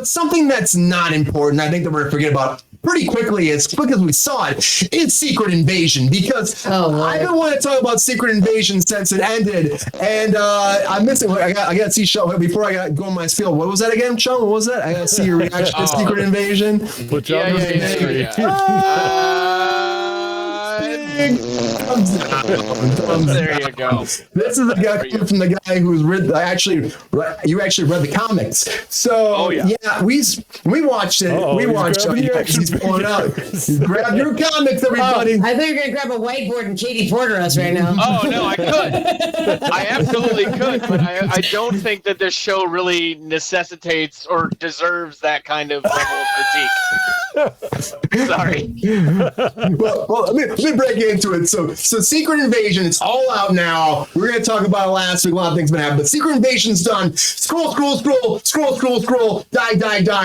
But something that's not important, I think that we're going to forget about pretty quickly, as quick as we saw it, is Secret Invasion. Because I've been wanting to talk about Secret Invasion since it ended. And I'm missing, I got to see Sean, before I go on my spiel, what was that again, Sean? What was that? I got to see your reaction to Secret Invasion. There you go. This is a guy from the guy who's read. You actually read the comics. So we watched it. We watched it. He's pulling out. Grab your comics, everybody. I thought you were gonna grab a whiteboard and Katie Porter us right now. Oh no, I could. I absolutely could, but I don't think that this show really necessitates or deserves that kind of level of critique. Sorry. Well, let me break into it. So Secret Invasion, it's all out now. We were going to talk about it last week. A lot of things been happening, but Secret Invasion's done. Scroll, die,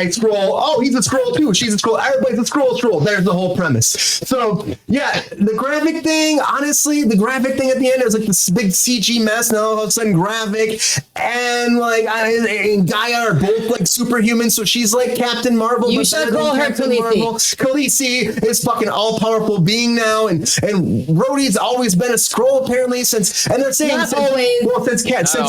scroll. Oh, he's a scroll too. She's a scroll. Everybody's a scroll. There's the whole premise. So yeah, the graphic thing, honestly, the graphic thing at the end is like this big CG mess. Now all of a sudden graphic and like and Gaia are both like superhuman. So she's like Captain Marvel. You should call her Khaleesi. Khaleesi is fucking all powerful being now, and Rhodey's always been a scroll apparently since, and they're saying since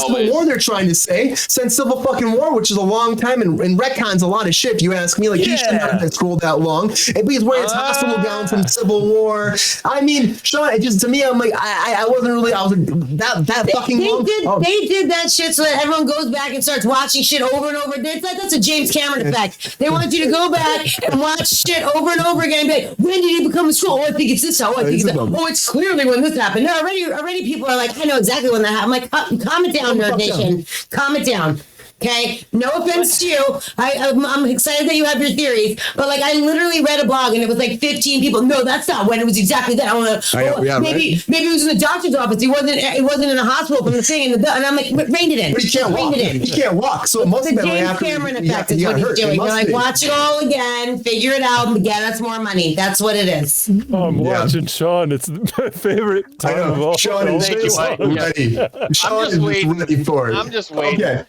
Civil War, they're trying to say since Civil fucking War, which is a long time, and retcons a lot of shit. If you ask me, like he shouldn't have been scrolled that long. If he's wearing his hospital gown from Civil War, I mean, Sean, it just to me, I'm like, I wasn't really, I was like that fucking long. They did that shit so that everyone goes back and starts watching shit over and over. That's a James Cameron effect. They want you to go back and watch shit over and over again. And be like, when did he become a scroll? Oh, I think it's this. Oh, I think it's that. Oh, it's clearly when this happened. No, already people are like, I know exactly when that happened. I'm like, calm it down, Nerd Nation. Calm it down. Okay, no offense to you. I'm excited that you have your theories, but like I literally read a blog and it was like 15 people. No, that's not when it was exactly that. Maybe it was in the doctor's office. He wasn't in a hospital from the thing, and I'm like, rein it in. But he can't walk. He can't walk, so it must have been the James Cameron effect is what he's doing. You're like, watch it all again, figure it out, and get us more money. That's what it is. Oh, I'm watching Sean. It's my favorite time of all. Sean is ready. Sean is ready for it. I'm just waiting. Okay.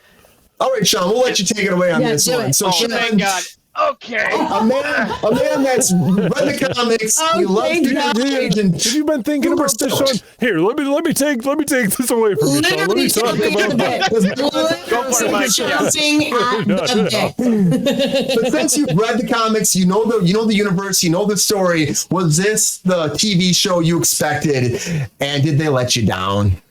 All right, Sean, we'll let you take it away on this one. So, Sean, thank God. Okay. A man that's read the comics. He loves Have you been thinking about this, Sean? Here, let me take this away from you, Sean. Let me talk about But since you've read the comics, you know the universe, you know the story. Was this the TV show you expected, and did they let you down?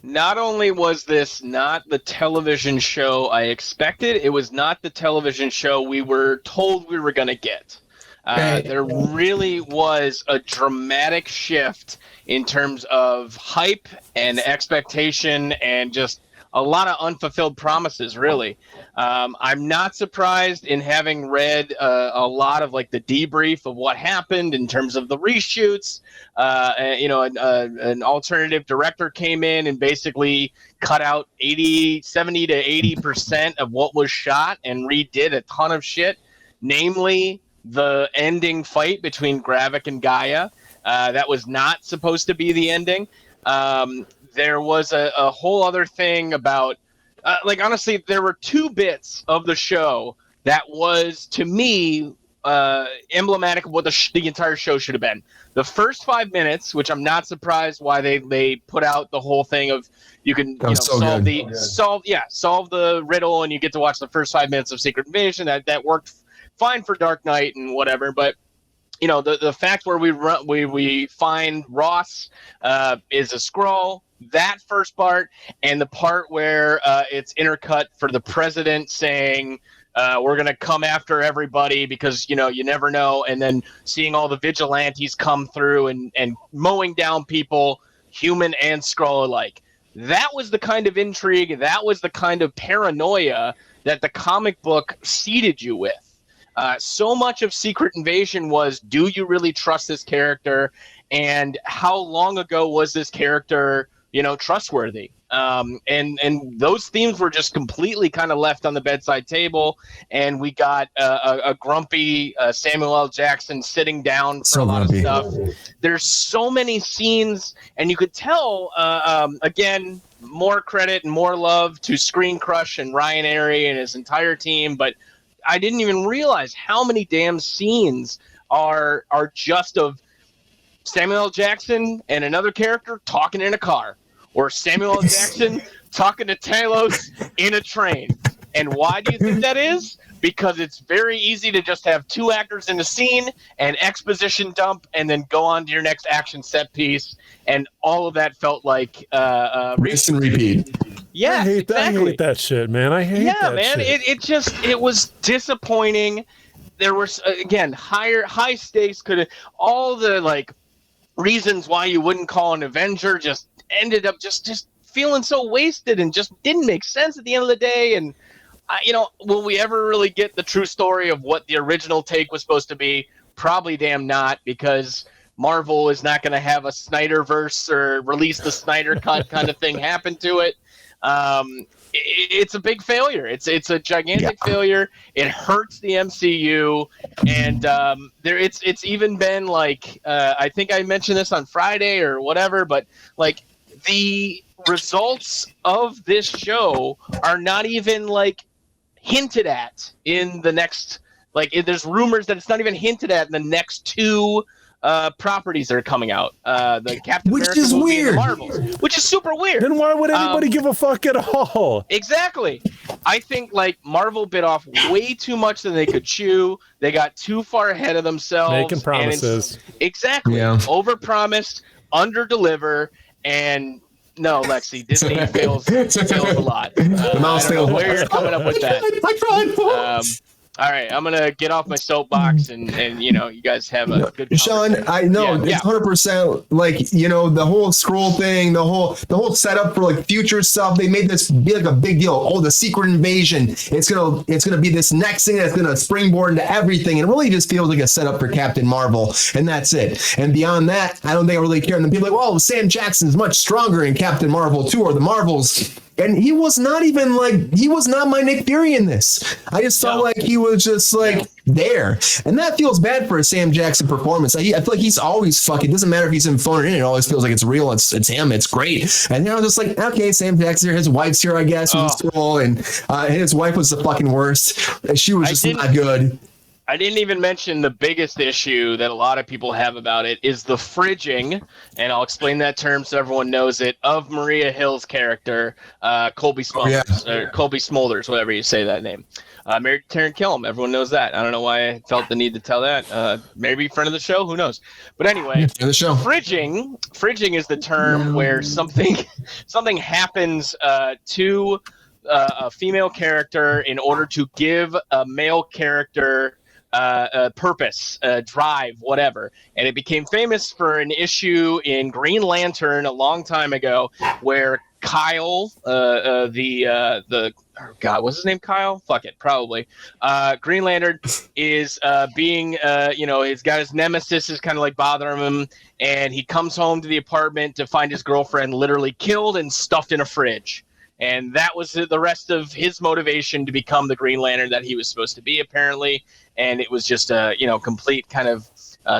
Not only was this not the television show I expected, it was not the television show we were told we were going to get. There really was a dramatic shift in terms of hype and expectation and just a lot of unfulfilled promises, really. I'm not surprised in having read a lot of like the debrief of what happened in terms of the reshoots. An alternative director came in and basically cut out 70 to 80% of what was shot and redid a ton of shit, namely the ending fight between Gravik and Gaia. That was not supposed to be the ending. There was a whole other thing about, honestly, there were two bits of the show that was, to me, emblematic of what the entire show should have been. The first 5 minutes, which I'm not surprised why they put out the whole thing of you can solve the riddle and you get to watch the first 5 minutes of Secret Invasion. That worked fine for Dark Knight and whatever, but the fact where we find Ross is a scroll. That first part and the part where it's intercut for the president saying we're going to come after everybody because, you never know. And then seeing all the vigilantes come through and mowing down people, human and Skrull alike. That was the kind of intrigue. That was the kind of paranoia that the comic book seeded you with. So much of Secret Invasion was, do you really trust this character? And how long ago was this character trustworthy? And those themes were just completely kind of left on the bedside table. And we got a grumpy Samuel L. Jackson sitting down for a lot of stuff. There's so many scenes, and you could tell, again, more credit and more love to Screen Crush and Ryan Airy and his entire team. But I didn't even realize how many damn scenes are just of Samuel L. Jackson and another character talking in a car, or Samuel L. Jackson talking to Talos in a train. And why do you think that is? Because it's very easy to just have two actors in the scene and exposition dump and then go on to your next action set piece. And all of that felt like rinse and repeat. Yeah, I hate exactly. that shit, man. I hate that man. shit. It was disappointing. There was, again, high stakes. All the like reasons why you wouldn't call an Avenger just ended up just feeling so wasted and just didn't make sense at the end of the day. And will we ever really get the true story of what the original take was supposed to be? Probably damn not, because Marvel is not going to have a Snyderverse or release the Snyder cut kind of thing happen to it. It's a big failure. It's a gigantic failure. It hurts the MCU, and it's even been like I think I mentioned this on Friday or whatever, but like the results of this show are not even like hinted at in the next, like there's rumors that it's not even hinted at in the next two properties that are coming out, the Captain Which America is movie weird. and the Marvels, which is super weird. Then why would anybody give a fuck at all? Exactly. I think like Marvel bit off way too much than they could chew. They got too far ahead of themselves. Making promises. Exactly. Yeah. Overpromised, underdeliver, and no, Lexi, Disney fails a lot. I don't know where you're coming up with that. I tried. All right, I'm gonna get off my soapbox and you guys have a good Sean, I know it's 100% like the whole scroll thing, the whole setup for like future stuff. They made this be like a big deal. Oh, the secret invasion. It's gonna be this next thing that's gonna springboard into everything. And it really just feels like a setup for Captain Marvel, and that's it. And beyond that, I don't think I really care. And then people are like, well, Sam Jackson's much stronger in Captain Marvel 2 or the Marvels. And he was not my Nick Fury in this. I just felt like he was just like there. And that feels bad for a Sam Jackson performance. I feel like he's always fucking, doesn't matter if he's in phone or in, it always feels like it's real. It's him. It's great. And I was just like, okay, Sam Jackson here. His wife's here, I guess. Was cool. And his wife was the fucking worst. She was just not good. I didn't even mention the biggest issue that a lot of people have about it is the fridging, and I'll explain that term so everyone knows it, of Maria Hill's character, Colby Smulders, or Colby Smulders, whatever you say that name. Married to Taron Killam, everyone knows that. I don't know why I felt the need to tell that. Maybe friend of the show, who knows? But anyway, the show. Fridging is the term where something happens to a female character in order to give a male character purpose, drive, whatever. And it became famous for an issue in Green Lantern a long time ago where Kyle, what's his name? Kyle? Fuck it, probably. Green Lantern is being, he's got his nemesis is kind of like bothering him, and he comes home to the apartment to find his girlfriend literally killed and stuffed in a fridge. And that was the rest of his motivation to become the Green Lantern that he was supposed to be, apparently. And it was just a, complete kind of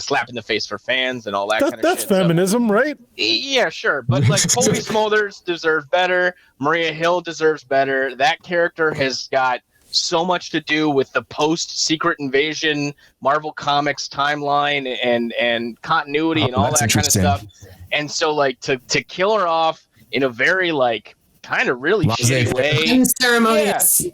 slap in the face for fans and all that kind of shit. That's feminism, right? Yeah, sure. But like Colby Smulders deserves better. Maria Hill deserves better. That character has got so much to do with the post-Secret Invasion Marvel Comics timeline and continuity and all that kind of stuff. And so like to kill her off in a very like kind of really shitty way. Unceremonious. Yeah.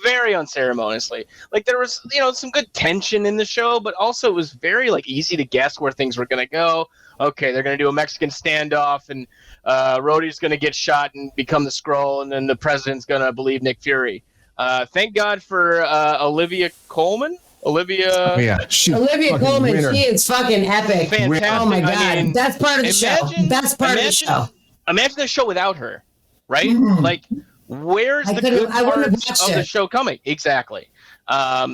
Very unceremoniously. Like there was, some good tension in the show, but also it was very like easy to guess where things were going to go. Okay, they're going to do a Mexican standoff, and Rhodey's going to get shot and become the Skrull, and then the president's going to believe Nick Fury. Thank God for Olivia Colman. Olivia Colman, winner. She is fucking epic. Fantastic. Oh my God, that's part of the show. That's part of the show. Imagine the show without her, right? Mm-hmm. Like, where's the good parts of the show coming? Exactly.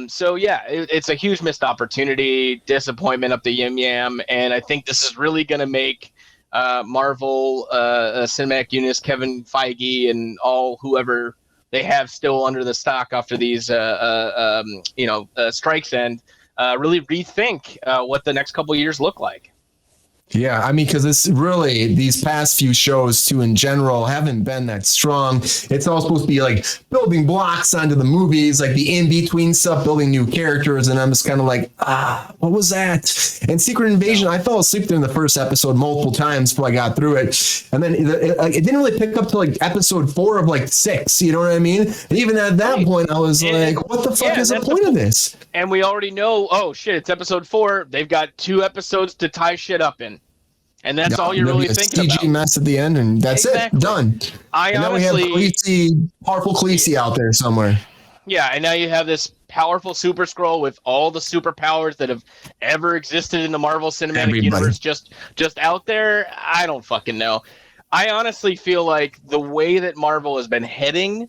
So yeah, it's a huge missed opportunity, disappointment up the yim yam, and I think this is really going to make Marvel Cinematic Universe, Kevin Feige, and all whoever they have still under the stock after these strikes end, really rethink what the next couple of years look like. Yeah, I mean, because it's really these past few shows too in general haven't been that strong. It's all supposed to be like building blocks onto the movies, like the in-between stuff, building new characters, and I'm just kind of like, what was that? And Secret Invasion, I fell asleep during the first episode multiple times before I got through it, and then it didn't really pick up to like episode 4 of like 6. You know what I mean? And even at that point, I was like, what the fuck is the point of this? And we already know, oh shit, it's episode 4. They've got 2 episodes to tie shit up in. And that's all you're really thinking about. CG mess at the end, and that's it. Done. And now we have powerful Khaleesi out there somewhere. Yeah, and now you have this powerful Super Skrull with all the superpowers that have ever existed in the Marvel Cinematic Universe just out there. I don't fucking know. I honestly feel like the way that Marvel has been heading,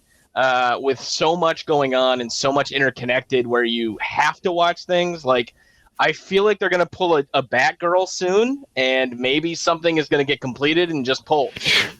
with so much going on and so much interconnected, where you have to watch things like. I feel like they're going to pull a Batgirl soon, and maybe something is going to get completed and just pulled.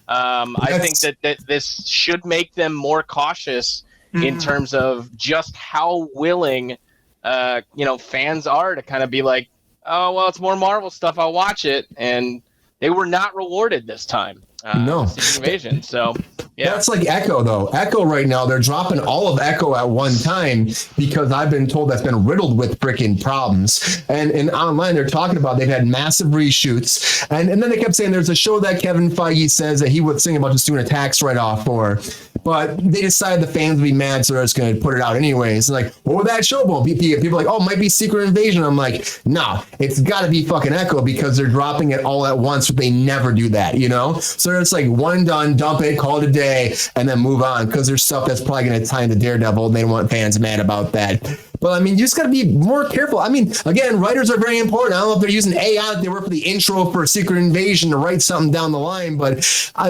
I think that this should make them more cautious in terms of just how willing, fans are to kind of be like, oh, well, it's more Marvel stuff. I'll watch it. And they were not rewarded this time. No. Invasion. So, yeah. That's like Echo, though. Echo right now, they're dropping all of Echo at one time because I've been told that's been riddled with freaking problems. And online, they're talking about they've had massive reshoots. And then they kept saying there's a show that Kevin Feige says that he would think about just doing a tax write-off for. But they decided the fans would be mad, so they're just going to put it out anyways. Like, what would that show be? People are like, oh, it might be Secret Invasion. I'm like, no, it's got to be fucking Echo because they're dropping it all at once, but they never do that, you know? So it's like one done, dump it, call it a day, and then move on because there's stuff that's probably going to tie into Daredevil, and they don't want fans mad about that. But I mean, you just got to be more careful. I mean, again, writers are very important. I don't know if they're using AI, they work for the intro for Secret Invasion to write something down the line, but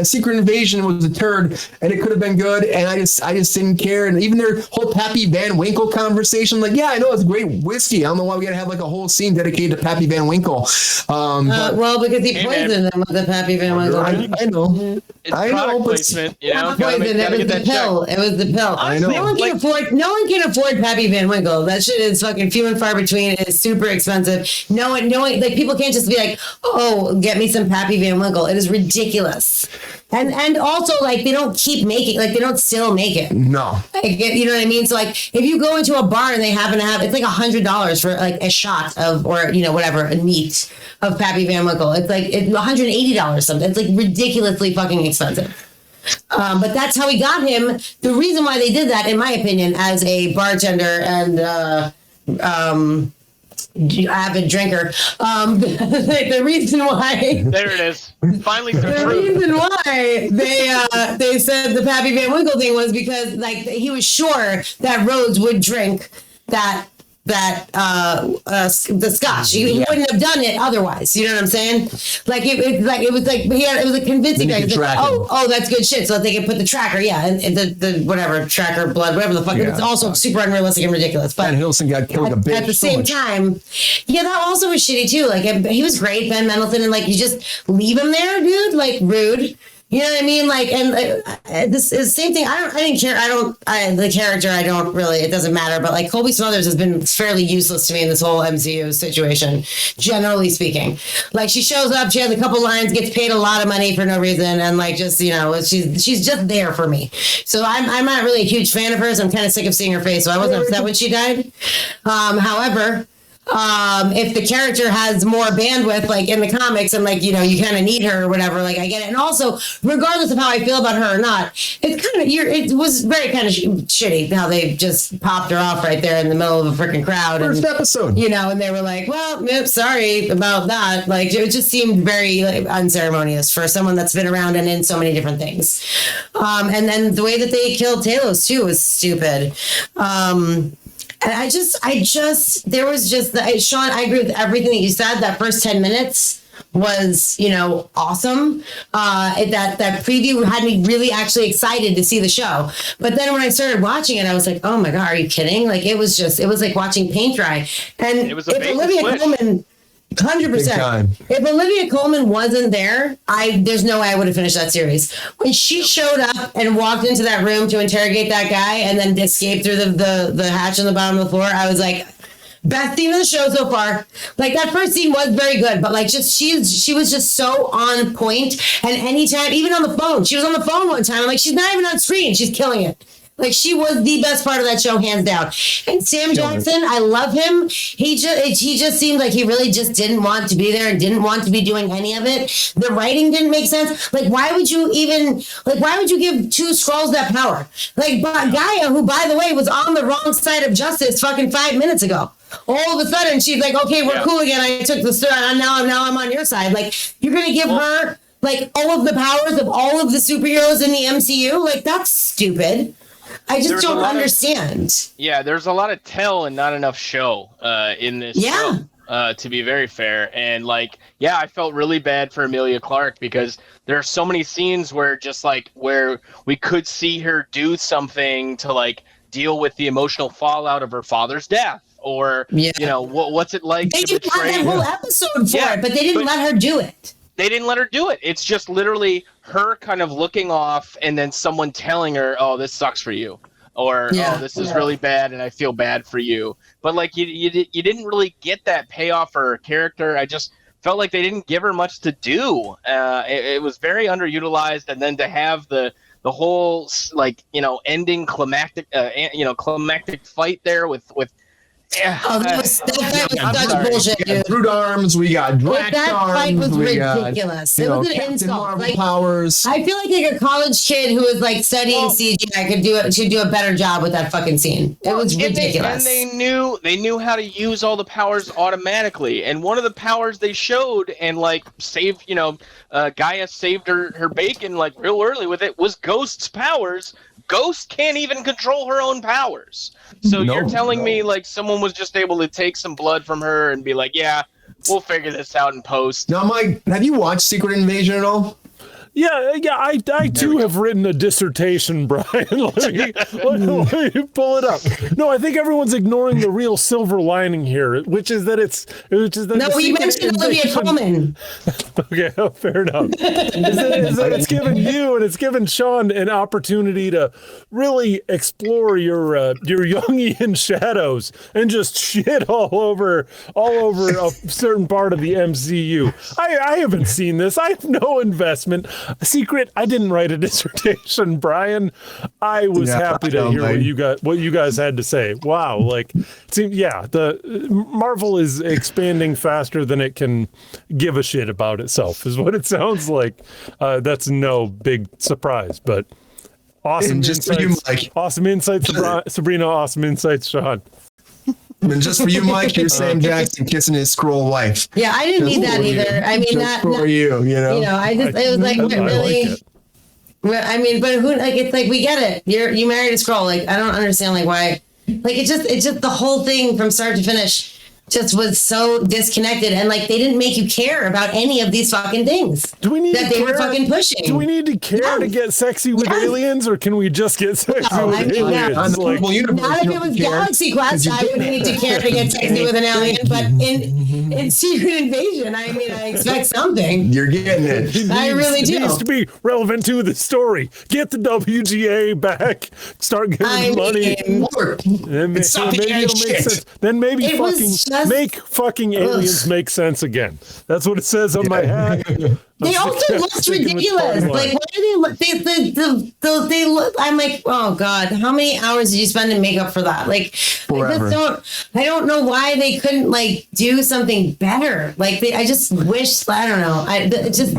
Secret Invasion was a turd, and it could have been good, and I just didn't care. And even their whole Pappy Van Winkle conversation, like, yeah, I know it's great whiskey. I don't know why we got to have like a whole scene dedicated to Pappy Van Winkle. Well, because he poisoned them with the Pappy Van Winkle. I know. It's product placement, you know. It was the pill. It was the pill. I know. No one can afford Pappy Van Winkle. That shit is fucking few and far between. It's super expensive. No one, like, people can't just be like, oh, get me some Pappy Van Winkle. It is ridiculous. And also, like, they don't keep making, like, they don't still make it. No. Like, you know what I mean? So, like, if you go into a bar and they happen to have, it's like $100 for, like, a shot of, or, you know, whatever, a neat of Pappy Van Winkle. It's like $180 something. It's, like, ridiculously fucking expensive. But that's how we got him. The reason why they did that, in my opinion, as a bartender and avid drinker, the reason why there it is. Finally, the reason why they said the Pappy Van Winkle thing was because, like, he was sure that Rhodes would drink the scotch. He wouldn't have done it otherwise. You know what I'm saying? Like it was a convincing guy. Like, oh, that's good shit. So they can put the tracker, and the whatever tracker blood, whatever the fuck. Yeah. It's also super unrealistic and ridiculous. But Ben Hilson got killed a bitch. At the same time, that also was shitty too. Like, he was great, Ben Mendelsohn, and like, you just leave him there, dude. Like, rude. You know what I mean? Like, and this is the same thing. I didn't care. The character, I don't really, it doesn't matter. But like, Colby Smulders has been fairly useless to me in this whole MCU situation, generally speaking. Like, she shows up, she has a couple lines, gets paid a lot of money for no reason. And like, just, you know, she's just there for me. So I'm not really a huge fan of hers. I'm kind of sick of seeing her face. So I wasn't upset when she died. However, if the character has more bandwidth, like in the comics, and like, you know, you kind of need her or whatever, like, I get it. And also, regardless of how I feel about her or not, it's kind of, it was very kind of shitty how they just popped her off right there in the middle of a freaking crowd. First episode. You know, and they were like, well, sorry about that. Like, it just seemed very unceremonious for someone that's been around and in so many different things. And then the way that they killed Talos too was stupid. And there was just, Sean, I agree with everything that you said. That first 10 minutes was, you know, awesome. That preview had me really actually excited to see the show. But then when I started watching it, I was like, oh my God, are you kidding? Like, it was like watching paint dry. And it was if Olivia Colman, 100%. If Olivia Colman wasn't there, there's no way I would have finished that series. When she showed up and walked into that room to interrogate that guy and then escaped through the hatch on the bottom of the floor, I was like, Best scene of the show so far. Like that first scene was very good, but like just she was just so on point. And anytime, even on the phone, she was on the phone one time. I'm like, she's not even on screen. She's killing it. Like she was the best part of that show, hands down. And Sam Jackson, I love him. He just seemed like he really just didn't want to be there and didn't want to be doing any of it. The writing didn't make sense. Like why would you give two Skrulls that power? Like Gaia, who by the way was on the wrong side of justice fucking 5 minutes ago. All of a sudden she's like, okay, we're cool again. I took the story, and now I'm on your side. Like you're gonna give her like all of the powers of all of the superheroes in the MCU? Like that's stupid. I just don't understand. There's a lot of tell and not enough show in this show, to be very fair. And like, I felt really bad for Emilia Clarke because there are so many scenes where we could see her do something to like deal with the emotional fallout of her father's death. Or, what's it like to betray? They did that whole episode for it, but they didn't let her do it. They didn't let her do it. It's just literally her kind of looking off and then someone telling her, oh, this sucks for you. Or, oh, this is really bad and I feel bad for you. But, like, you didn't really get that payoff for her character. I just felt like they didn't give her much to do. It was very underutilized. And then to have the whole, like, ending climactic fight there with that was such bullshit, dude. Brute arms, we got Drax that arms, fight was ridiculous. It was an insult. Like, powers. I feel like a college kid who was like studying CGI should do a better job with that fucking scene. It was ridiculous. And they knew how to use all the powers automatically. And one of the powers they showed and like saved, Gaia saved her bacon like real early with it was Ghost's powers. Ghost can't even control her own powers. So you're telling me like someone was just able to take some blood from her and be like, yeah, we'll figure this out in post. Now, Mike, have you watched Secret Invasion at all? Yeah, I too have written a dissertation, Brian. Let me pull it up. No, I think everyone's ignoring the real silver lining here, which is that No, we mentioned Olivia Colman. Okay, fair enough. is that it's given you and it's given Sean an opportunity to really explore your Jungian shadows and just shit all over a certain part of the MCU. I haven't seen this. I have no investment. Secret, I didn't write a dissertation, Brian. I was happy to hear what you guys had to say. Wow, the Marvel is expanding faster than it can give a shit about itself, is what it sounds like. That's no big surprise, but awesome insights. For you, Mike. Awesome insights, Sabrina. Awesome insights, Sean. And just for you, Mike, you're Sam Jackson kissing his Skrull wife. Yeah, I didn't need that either. I mean, just for you, it was like really. Like I mean, but who? Like, it's like we get it. You married a Skrull. Like, I don't understand like why. Like, it's just the whole thing from start to finish just was so disconnected, and like they didn't make you care about any of these fucking things they were fucking pushing. Do we need to care to get sexy with aliens, or can we just get sexy with aliens? Not if it was Galaxy Quest, I would need to care to get sexy with an alien, but in Secret Invasion, I mean, I expect something. You're getting it. I really do. It needs to be relevant to the story. Get the WGA back. Start giving money. Maybe it'll make sense. Then maybe make fucking aliens make sense again. That's what it says on my hat. They also looked ridiculous. Like, why are they look? I'm like, oh god, how many hours did you spend in makeup for that? Like, I don't know why they couldn't like do something better. Like, I just wish, I don't know. It was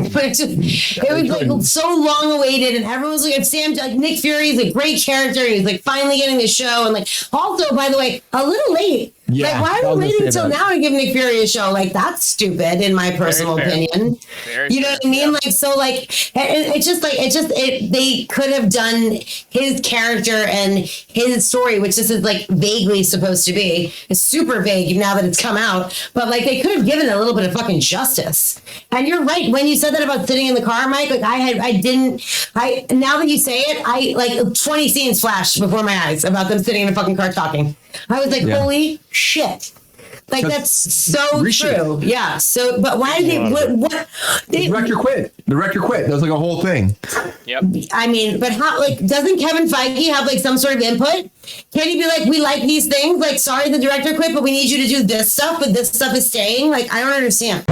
like so long awaited, and everyone was like, Nick Fury is a great character. He's like finally getting the show, and like also, by the way, a little late. Yeah, like, why are we waiting until now to give Nick Fury a show? Like, that's stupid, in my personal opinion. You know what I mean? Like, so, like, they could have done his character and his story, which this is, like, vaguely supposed to be. It's super vague now that it's come out. But, like, they could have given it a little bit of fucking justice. And you're right. When you said that about sitting in the car, Mike, like, now that you say it, like, 20 scenes flashed before my eyes about them sitting in a fucking car talking. I was like, holy shit. Like that's so true. Yeah. So, but why did the director quit? The director quit. That was like a whole thing. Yep. I mean, but how? Like, doesn't Kevin Feige have like some sort of input? Can he be like, we like these things? Like, sorry, the director quit, but we need you to do this stuff, but this stuff is staying. Like, I don't understand.